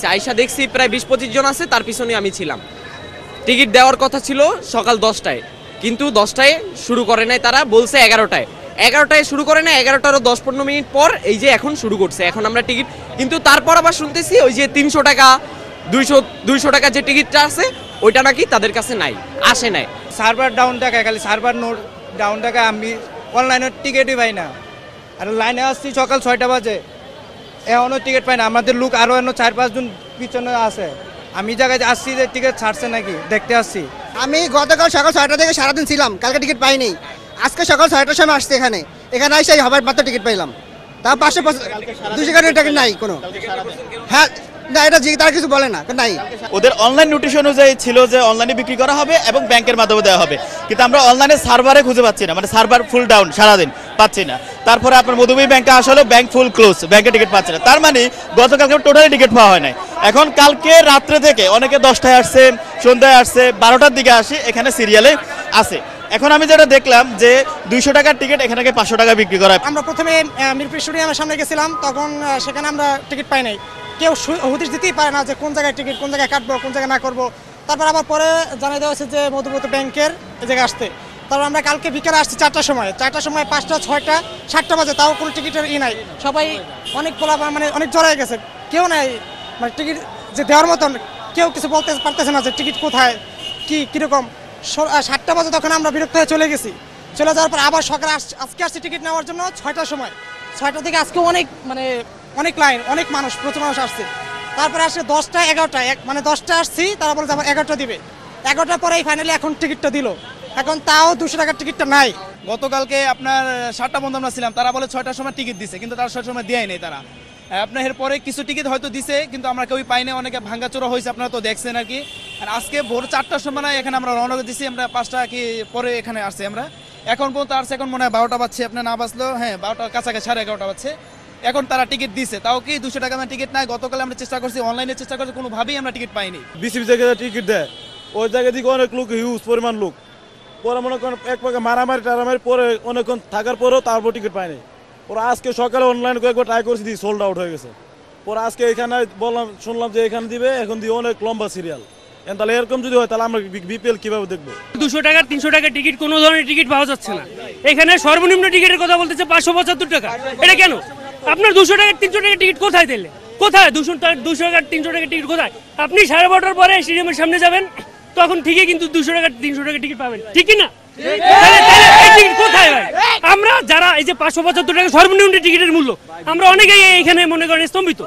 আসছে, আইসা দেখছি প্রায় 20-25 জন আছে, তার পিছনে আমি ছিলাম। টিকিট দেওয়ার কথা ছিল সকাল 10টায়, কিন্তু 10টায় শুরু করে নাই, তারা বলছে 11টায় শুরু করে না, 11টারও 10-15 মিনিট পর এই যে এখন শুরু করছে। এখন আমরা টিকিট, কিন্তু তারপর আবার শুনতেছি ওই যে 300 টাকা 200 টাকা যে টিকিটটা আছে ওইটা নাকি তাদের কাছে নাই, আসে নাই। সার্ভার ডাউন টাকায়, খালি সার্ভার নোট ডাউন টাকায় আমি অনলাইনে টিকিটই পাই না। আর লাইনে আসছি সকাল 6টা বাজে, এখনও টিকিট পাই না। আমাদের লোক আরও 4-5 জন পিছনে আছে। আমি জায়গায় আসছি যে টিকিট ছাড়ছে নাকি দেখতে আসছি। আমি গতকাল সকাল 6টা থেকে সারাদিন ছিলাম, কালকে টিকিট পাইনি। আজকে সকাল 6টার সময় আসছে এখানে এসে হবার মাত্র টিকিট পাইলাম। তা 200 টাকার টিকিট নাই কোনো। হ্যাঁ না, এটা তারা কিছু বলে না, নাই। ওদের অনলাইন নোটিশ অনুযায়ী ছিল যে অনলাইনে বিক্রি করা হবে এবং ব্যাংকের মাধ্যমে দেওয়া হবে, কিন্তু আমরা অনলাইনে সার্ভারে খুঁজে পাচ্ছি না, মানে সার্ভার ফুল ডাউন, সারাদিন পাচ্ছি না। তারপরে আপনার মধুমী ব্যাংকে আসলে ব্যাংক ফুল ক্লোজ, ব্যাংকে টিকিট পাচ্ছে না। তার মানে গতকালকে টোটালি টিকিট পাওয়া হয় নাই। এখন কালকে রাত্রে থেকে অনেকে 10টায় আসছে, সন্ধ্যায় আসছে, 12টার দিকে আসি, এখানে সিরিয়ালে আছে। এখন আমি যেটা দেখলাম যে 200 টাকার টিকিট এখানে 500 টাকা বিক্রি করা। আমরা প্রথমে মিরপুর স্টেডিয়ামের সামনে গেছিলাম, তখন সেখানে আমরা টিকিট পাই নাই। কেউ হদিশ দিতেই পারে না যে কোন জায়গায় টিকিট, কোন জায়গায় কাটবো, কোন জায়গায় না করবো। তারপর আবার পরে জানিয়ে দেওয়া হয়েছে যে মধুমতি ব্যাংকের এই জায়গায় আসতে। তারপর আমরা কালকে বিকেলে আসছি 4টার সময়, 5টা, 6টা, 7টা বাজে, তাও কোনো টিকিটের নাই। সবাই অনেক মানে অনেক জড়াই গেছে, কেউ নাই মানে টিকিট যে দেওয়ার মতন, কেউ কিছু বলতে পারতেছে না যে টিকিট কোথায়, কীরকম। 7টা বাজে তখন আমরা বিরক্ত হয়ে চলে গেছি। চলে যাওয়ার পর আবার সকালে আজকে আসছি টিকিট নেওয়ার জন্য 6টার সময়। 6টা থেকে আজকে অনেক লাইন, অনেক মানুষ, প্রচুর মানুষ আসছে। তারপরে আসছে 10টা, 11টা, মানে 10টা আসছি, তারা বলে যে 11টা দিবে। 11টার পরে ফাইনালি এখন টিকিটটা দিল। এখন তাও 200 টাকার টিকিটটা নাই। গতকালকে আপনার 7টা বন্ধ আমরা ছিলাম, তারা বলে 6টার সময় টিকিট দিছে, কিন্তু তার 6টার সময় দেয় নাই তারা। আপনার এরপরে কিছু টিকিট হয়তো দিছে, কিন্তু আমরা কেউই পাই না, অনেকে ভাঙ্গাচোরা হয়েছে, আপনারা তো দেখছেন আর কি। আর আজকে ভোর 4টার সময় এখানে আমরা রওনা দিচ্ছি, আমরা 5টা কি পরে এখানে আসছি আমরা। এখন পর্যন্ত আসছে, এখন মনে হয় 12টা বাজছে, আপনার না বাজলো, হ্যাঁ 12টার কাছাকাছি, 11:30 বাজছে। এখন তারা টিকিট দিছে, তাও কি 200 টাকা টিকিট নাই। গতকাল আমরা চেষ্টা করছি, অনলাইনে চেষ্টা করছি, কোনোভাবেই আমরা টিকিট পাইনি। বিসিবি জায়গায় টিকিট দেয়, ওই জায়গা দিকে অনেক লোক, হিউজ পরিমাণ লোক। পরে মনে করেন এক পাকে মারামারি টারামারি পরে অনেকক্ষণ থাকার পরেও তারপর টিকিট পায়নি। ওরা আজকে সকালে অনলাইন কয়েকবার ট্রাই করছি, দিয়ে সোল্ড আউট হয়ে গেছে। পরে আজকে এখানে শুনলাম যে এখানে দিবে, এখন দিয়ে অনেক লম্বা সিরিয়াল। তাহলে এরকম যদি হয় তাহলে আমরা বিপিএল কিভাবে দেখবো? 200 টাকার 300 টাকার টিকিট, কোনো ধরনের টিকিট পাওয়া যাচ্ছে না। এখানে সর্বনিম্ন টিকিটের কথা বলতেছে 575 টাকা। এটা কেন? আপনার 200 টাকার 300 টাকার টিকিট কোথায় দিলে? কোথায় 200 টাকার 300 টাকার টিকিট কোথায়? আপনি 12:30টার পরে স্টেডিয়ামের সামনে যাবেন, তখন ঠিকই কিন্তু 200 টাকার 300 টাকার টিকিট পাবেন, ঠিক না? এই টিকিট কোথায় ভাই? আমরা যারা এই যে 575 টাকা সর্বনিম্ন টিকিটের মূল্য, আমরা অনেকেই এখানে মনে করেন স্তম্ভিত।